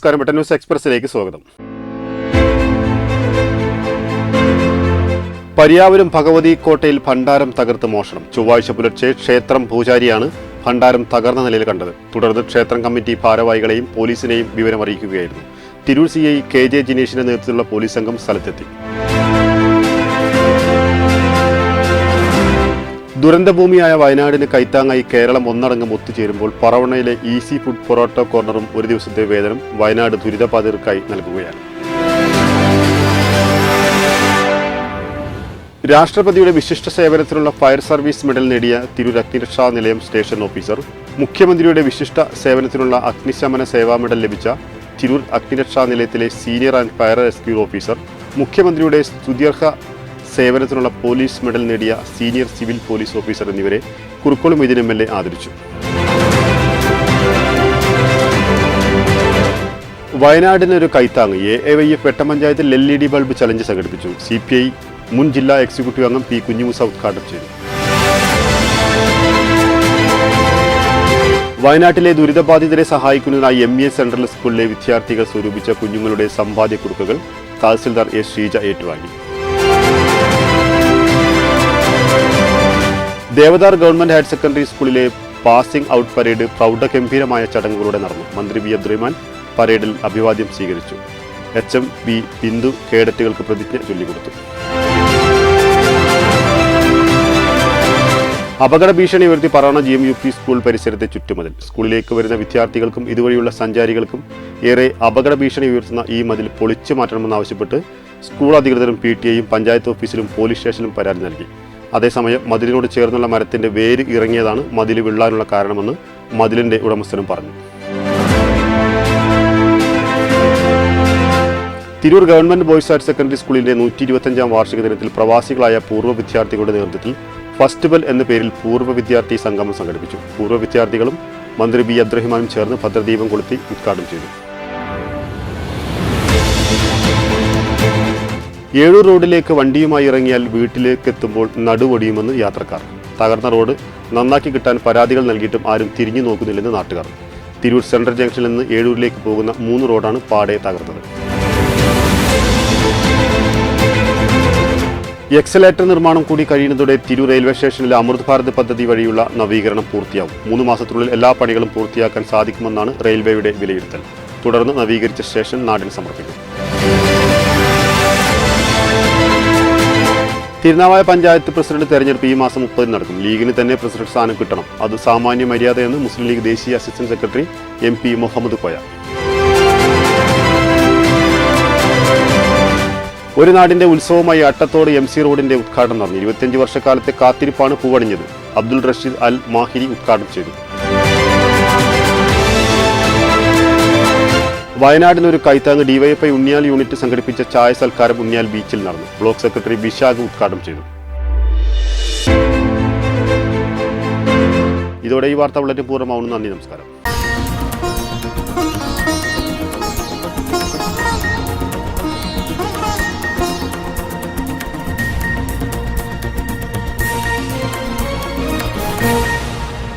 നമസ്കാരം. വെട്ടൻ ന്യൂസ് എക്സ്പ്രസിലേക്ക് സ്വാഗതം. പരിയാവൂരും ഭഗവതി കോട്ടയിൽ ഭണ്ഡാരം തകർത്ത് മോഷണം. ചൊവ്വാഴ്ച പുലർച്ചെ ക്ഷേത്രം പൂജാരിയാണ് ഭണ്ഡാരം തകർന്ന നിലയിൽ കണ്ടത്. തുടർന്ന് ക്ഷേത്രം കമ്മിറ്റി ഭാരവാഹികളെയും പോലീസിനെയും വിവരമറിയിക്കുകയായിരുന്നു. തിരൂർ CI KJ ജിനേഷിന്റെ നേതൃത്വത്തിലുള്ള പോലീസ് സംഘം സ്ഥലത്തെത്തി. ദുരന്തഭൂമിയായ വയനാടിന് കൈത്താങ്ങായി കേരളം ഒന്നടങ്കം ഒത്തുചേരുമ്പോൾ പറവണ്ണയിലെ ഈസി ഫുഡ് പൊറോട്ട കോർണറും ഒരു ദിവസത്തെ വേതനം വയനാട് ദുരിതബാധിതർക്കായി നൽകുകയാണ്. രാഷ്ട്രപതിയുടെ വിശിഷ്ട സേവനത്തിനുള്ള ഫയർ സർവീസ് മെഡൽ നേടിയ തിരൂർ അഗ്നിരക്ഷാ നിലയം സ്റ്റേഷൻ ഓഫീസർ, മുഖ്യമന്ത്രിയുടെ വിശിഷ്ട സേവനത്തിനുള്ള അഗ്നിശമന സേവാ മെഡൽ ലഭിച്ച തിരൂർ അഗ്നിരക്ഷാ നിലയത്തിലെ senior and fire rescue officer, മുഖ്യമന്ത്രിയുടെ സ്തുത്യർഹ സേവനത്തിനുള്ള പോലീസ് മെഡൽ നേടിയ സീനിയർ സിവിൽ പോലീസ് ഓഫീസർ എന്നിവരെ കുറുക്കോളി മൊയ്തീൻ MLA ആദരിച്ചു. വയനാടിനൊരു കൈത്താങ്. AAYF വെട്ടപഞ്ചായത്തിൽ LED ബൾബ് ചലഞ്ച് സംഘടിപ്പിച്ചു. CPI മുൻ ജില്ലാ എക്സിക്യൂട്ടീവ് അംഗം P. കുഞ്ഞുമൂസ ഉദ്ഘാടനം ചെയ്തു. വയനാട്ടിലെ ദുരിതബാധിതരെ സഹായിക്കുന്നതിനായി ME സെൻട്രൽ സ്കൂളിലെ വിദ്യാർത്ഥികൾ സ്വരൂപിച്ച കുഞ്ഞുങ്ങളുടെ സമ്പാദ്യക്കുറിപ്പുകൾ തഹസിൽദാർ A. ശ്രീജ ഏറ്റുവാങ്ങി. ദേവദാർ ഗവൺമെന്റ് ഹയർ സെക്കൻഡറി സ്കൂളിലെ പാസിംഗ് ഔട്ട് പരേഡ് പ്രൗഢഗംഭീരമായ ചടങ്ങുകളോടെ നടന്നു. മന്ത്രി V. അബ്ദുറഹ്മാൻ പരേഡിൽ അഭിവാദ്യം സ്വീകരിച്ചു. HM B. ബിന്ദു കേഡറ്റുകൾക്ക് പ്രതിജ്ഞ ചൊല്ലിക്കൊടുത്തു. അപകട ഭീഷണി ഉയർത്തി പറവണ്ണ GMUP സ്കൂൾ പരിസരത്തെ ചുറ്റുമതിൽ. സ്കൂളിലേക്ക് വരുന്ന വിദ്യാർത്ഥികൾക്കും ഇതുവഴിയുള്ള സഞ്ചാരികൾക്കും ഏറെ അപകട ഭീഷണി ഉയർത്തുന്ന ഈ മതിൽ പൊളിച്ചു മാറ്റണമെന്നാവശ്യപ്പെട്ട് സ്കൂൾ അധികൃതരും PTA-യും പഞ്ചായത്ത് ഓഫീസിലും പോലീസ് സ്റ്റേഷനിലും പരാതി നൽകി. അതേസമയം മതിലിനോട് ചേർന്നുള്ള മരത്തിന്റെ വേര് ഇറങ്ങിയതാണ് മതിൽ വീഴാനുള്ള കാരണമെന്ന് മതിലിന്റെ ഉടമസ്ഥനും പറഞ്ഞു. Tirur government boys higher secondary സ്കൂളിന്റെ 125ാം വാർഷിക ദിനത്തിൽ പ്രവാസികളായ പൂർവ്വ വിദ്യാർത്ഥികളുടെ നേതൃത്വത്തിൽ ഫെസ്റ്റിവൽ എന്ന പേരിൽ പൂർവ്വ വിദ്യാർത്ഥി സംഗമം സംഘടിപ്പിച്ചു. പൂർവ്വ വിദ്യാർത്ഥികളും മന്ത്രി V. അബ്ദുറഹ്മാനും ചേർന്ന് ഭദ്രദീപം കൊളുത്തി ഉദ്ഘാടനം ചെയ്തു. ഏഴൂർ റോഡിലേക്ക് വണ്ടിയുമായി ഇറങ്ങിയാൽ വീട്ടിലേക്ക് എത്തുമ്പോൾ നടുവൊടിയുമെന്ന് യാത്രക്കാർ. തകർന്ന റോഡ് നന്നാക്കി കിട്ടാൻ പരാതികൾ നൽകിയിട്ടും ആരും തിരിഞ്ഞു നോക്കുന്നില്ലെന്ന് നാട്ടുകാർ. തിരൂർ സെൻട്രൽ ജംഗ്ഷനിൽ നിന്ന് ഏഴൂരിലേക്ക് പോകുന്ന 3 റോഡാണ് പാടെ തകർന്നത്. എക്സലേറ്റർ നിർമ്മാണം കൂടി കഴിയുന്നതോടെ തിരൂർ റെയിൽവേ സ്റ്റേഷനിലെ അമൃത് ഭാരത് പദ്ധതി വഴിയുള്ള നവീകരണം പൂർത്തിയാവും. 3 മാസത്തിനുള്ളിൽ എല്ലാ പണികളും പൂർത്തിയാക്കാൻ സാധിക്കുമെന്നാണ് റെയിൽവേയുടെ വിലയിരുത്തൽ. തുടർന്ന് നവീകരിച്ച സ്റ്റേഷൻ നാടിന് സമർപ്പിക്കും. തിരുനാവായ പഞ്ചായത്ത് പ്രസിഡന്റ് തെരഞ്ഞെടുപ്പ് ഈ മാസം 30 നടക്കും. ലീഗിന് തന്നെ പ്രസിഡന്റ് സ്ഥാനം കിട്ടണം. അത് സാമാന്യ മര്യാദയെന്ന് മുസ്ലിം ലീഗ് ദേശീയ assistant secretary MP Muhammad Koya. ഒരു നാടിന്റെ ഉത്സവമായി അട്ടത്തോട് MC റോഡിന്റെ ഉദ്ഘാടനം നടന്നു. 25 വർഷക്കാലത്തെ കാത്തിരിപ്പാണ് പൂവണിഞ്ഞത്. അബ്ദുൾ റഷീദ് അൽ മാഹിരി ഉദ്ഘാടനം ചെയ്തു. വയനാടിനൊരു കൈത്താങ്. DYFI ഉണ്ണിയാൽ യൂണിറ്റ് സംഘടിപ്പിച്ച ചായ സൽക്കാരം ഉണ്ണിയാൽ ബീച്ചിൽ നടന്നു. ബ്ലോക്ക് സെക്രട്ടറി വിശാഖ് ഉദ്ഘാടനം ചെയ്തു. ഇതോടെ ഈ വാർത്ത വളരെ പൂർണ്ണമാവുന്നു. നന്ദി, നമസ്കാരം.